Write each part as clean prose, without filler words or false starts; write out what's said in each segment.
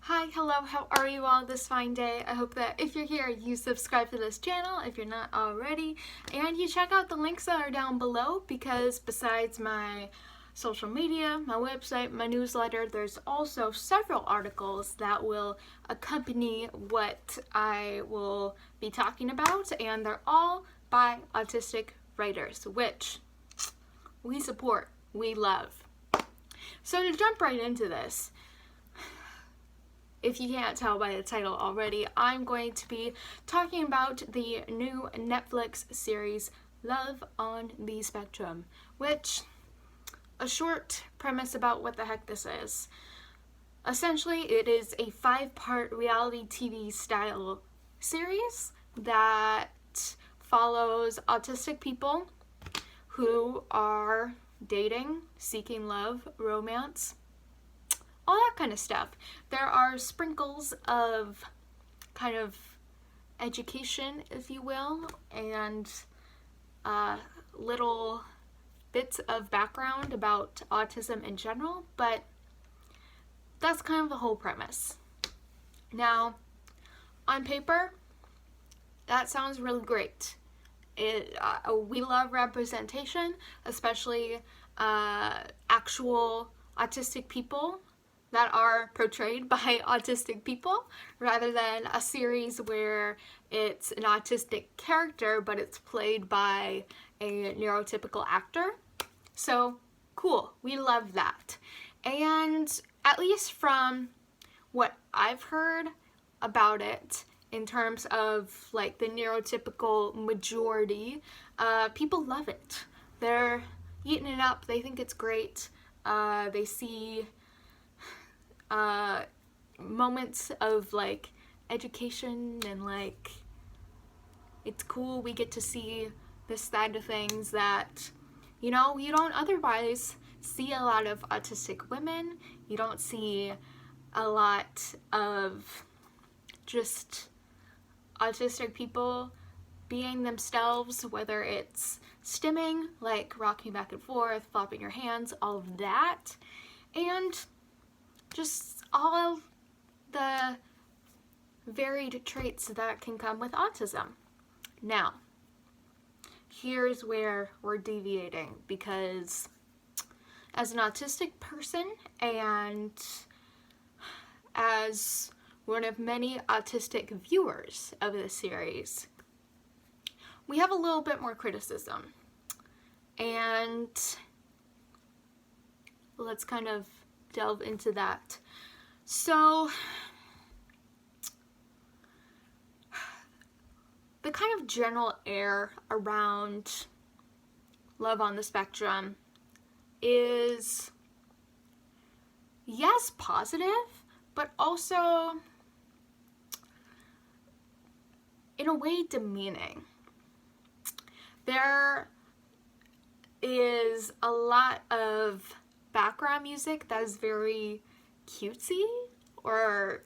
Hi, hello, how are you all this fine day? I hope that if you're here, you subscribe to this channel if you're not already, and you check out the links that are down below because besides my social media, my website, my newsletter, there's also several articles that will accompany what I will be talking about, and they're all by autistic writers, which we support, we love. So to jump right into this, if you can't tell by the title already, I'm going to be talking about the new Netflix series Love on the Spectrum, which, a short premise about what the heck this is. Essentially, it is a 5-part reality TV style series that follows autistic people who are dating, seeking love, romance, all that kind of stuff. There are sprinkles of kind of education, if you will, and little bits of background about autism in general, but that's kind of the whole premise. Now, on paper, that sounds really great. We love representation, especially actual autistic people that are portrayed by autistic people, rather than a series where it's an autistic character but it's played by a neurotypical actor. So cool, we love that. And at least from what I've heard about it, in terms of like the neurotypical majority, people love it. They're eating it up, they think it's great. They see moments of like education and like it's cool, we get to see this side of things that, you know, you don't otherwise see a lot of autistic women. You don't see a lot of just autistic people being themselves, whether it's stimming, like rocking back and forth, flopping your hands, all of that, and just all the varied traits that can come with autism. Now, here's where we're deviating, because as an autistic person and as one of many autistic viewers of this series, we have a little bit more criticism. And let's kind of delve into that. So, the kind of general air around Love on the Spectrum is, yes, positive, but also in a way demeaning. There is a lot of background music that is very cutesy, or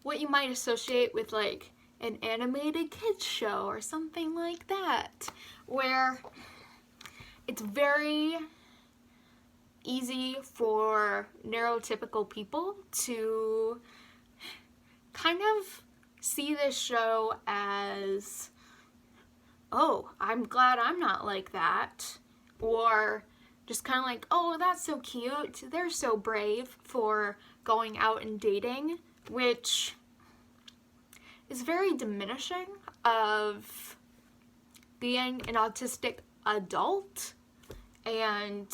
what you might associate with like an animated kids show or something like that, where it's very easy for neurotypical people to kind of see this show as, oh, I'm glad I'm not like that, or just kind of like, oh, that's so cute, they're so brave for going out and dating, which is very diminishing of being an autistic adult and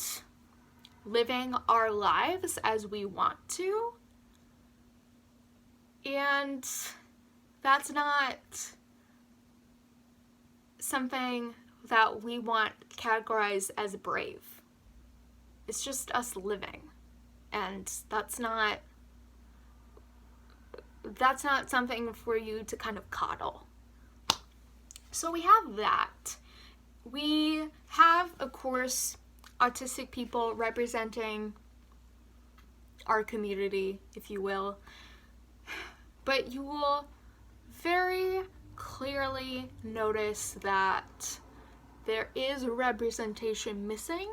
living our lives as we want to. And that's not something that we want categorized as brave. It's just us living, and that's not something for you to kind of coddle. So we have that. We have, of course, autistic people representing our community, if you will, but you will very clearly notice that there is representation missing,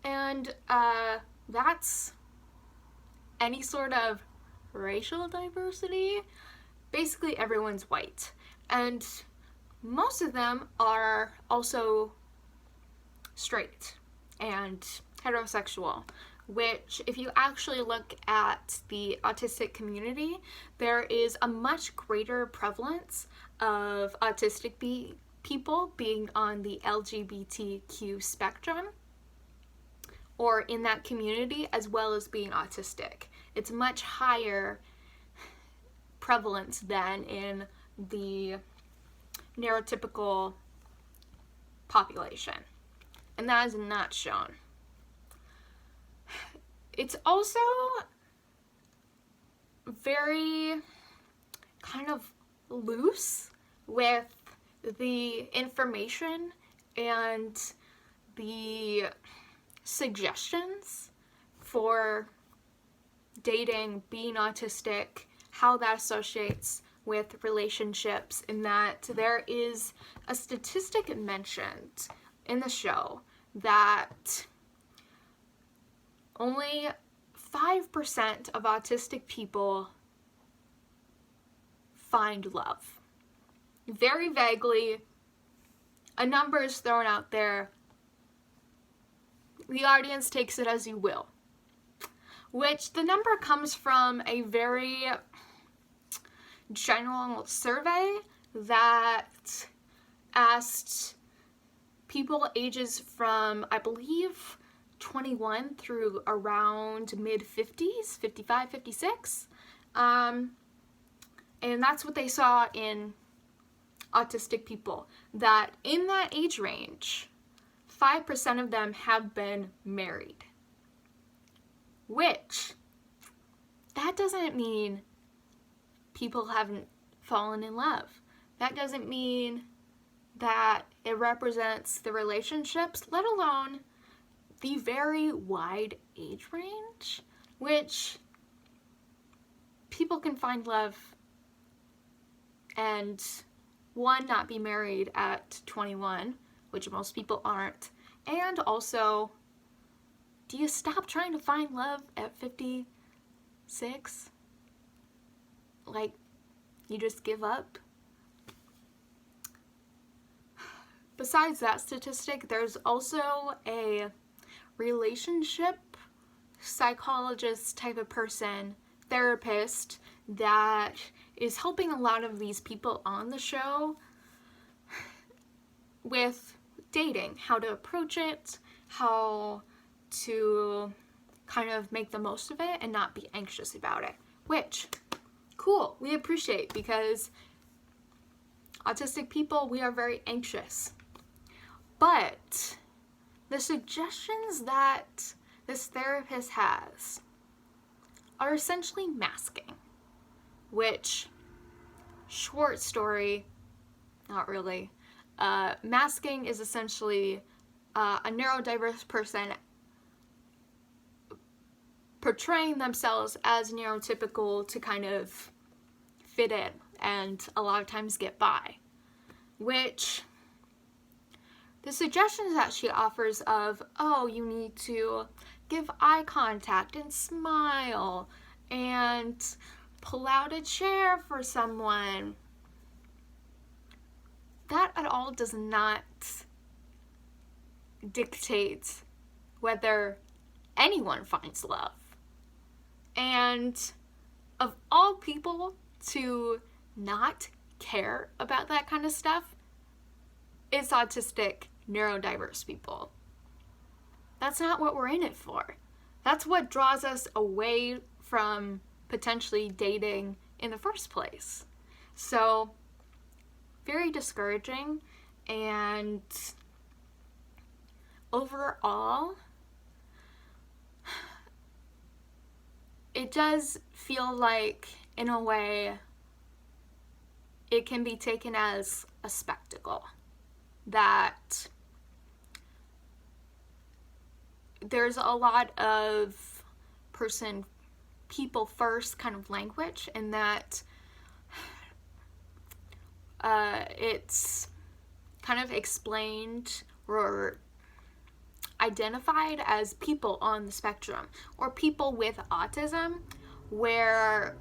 and that's any sort of racial diversity, basically everyone's white. And most of them are also straight and heterosexual, which if you actually look at the autistic community, there is a much greater prevalence of autistic people being on the LGBTQ spectrum or in that community, as well as being autistic. It's much higher prevalence than in the neurotypical population, and that is not shown. It's also very kind of loose with the information and the suggestions for dating, being autistic, how that associates with relationships, in that there is a statistic mentioned in the show that only 5% of autistic people find love. Very vaguely, a number is thrown out there. The audience takes it as you will. Which the number comes from a very general survey that asked people ages from, I believe, 21 through around mid-50s, 55, 56. And that's what they saw in autistic people, that in that age range, 5% of them have been married. Which, that doesn't mean people haven't fallen in love. That doesn't mean that it represents the relationships, let alone the very wide age range, which people can find love and one, not be married at 21, which most people aren't, and also, do you stop trying to find love at 56? Like, you just give up? Besides that statistic, there's also a relationship psychologist type of person, therapist, that is helping a lot of these people on the show with dating, how to approach it, how to kind of make the most of it and not be anxious about it, which, cool, we appreciate, because autistic people, we are very anxious. But the suggestions that this therapist has are essentially masking, which, short story, not really. Masking is essentially a neurodiverse person portraying themselves as neurotypical to kind of fit in and a lot of times get by. Which, the suggestions that she offers of, oh, you need to give eye contact and smile and pull out a chair for someone, that at all does not dictate whether anyone finds love. And of all people to not care about that kind of stuff, it's autistic, neurodiverse people. That's not what we're in it for. That's what draws us away from potentially dating in the first place. So, very discouraging, and overall, it does feel like, in a way, it can be taken as a spectacle. That there's a lot of people first kind of language, and that it's kind of explained or identified as people on the spectrum or people with autism, where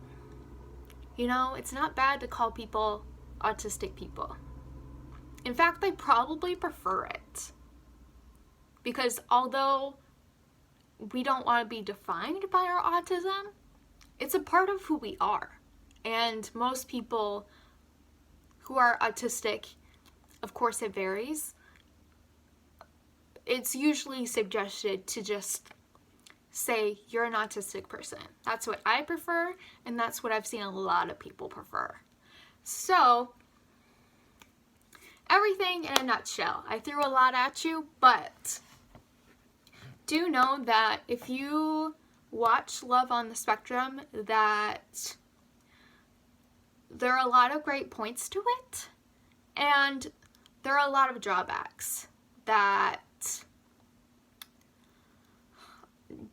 You know, it's not bad to call people autistic people. In fact, they probably prefer it. Because although we don't want to be defined by our autism, it's a part of who we are. And most people who are autistic, of course it varies, it's usually suggested to just say you're an autistic person. That's what I prefer, and that's what I've seen a lot of people prefer. So, everything in a nutshell. I threw a lot at you, but do know that if you watch Love on the Spectrum, that there are a lot of great points to it, and there are a lot of drawbacks that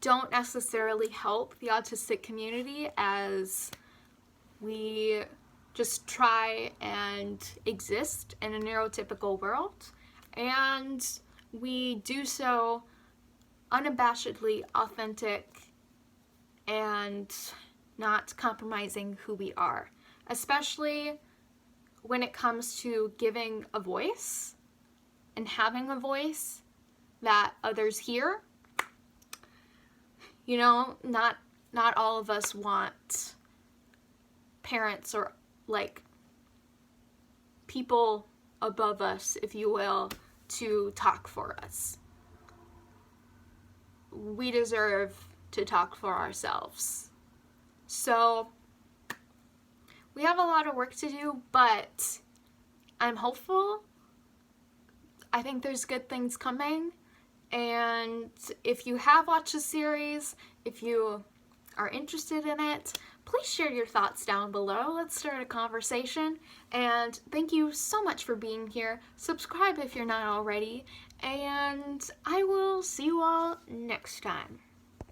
don't necessarily help the autistic community as we just try and exist in a neurotypical world, and we do so unabashedly authentic and not compromising who we are, especially when it comes to giving a voice and having a voice that others hear. You know, not all of us want parents or like people above us, if you will, to talk for us. We deserve to talk for ourselves. So we have a lot of work to do, but I'm hopeful. I think there's good things coming. And if you have watched the series, if you are interested in it, please share your thoughts down below. Let's start a conversation. And thank you so much for being here. Subscribe if you're not already. And I will see you all next time.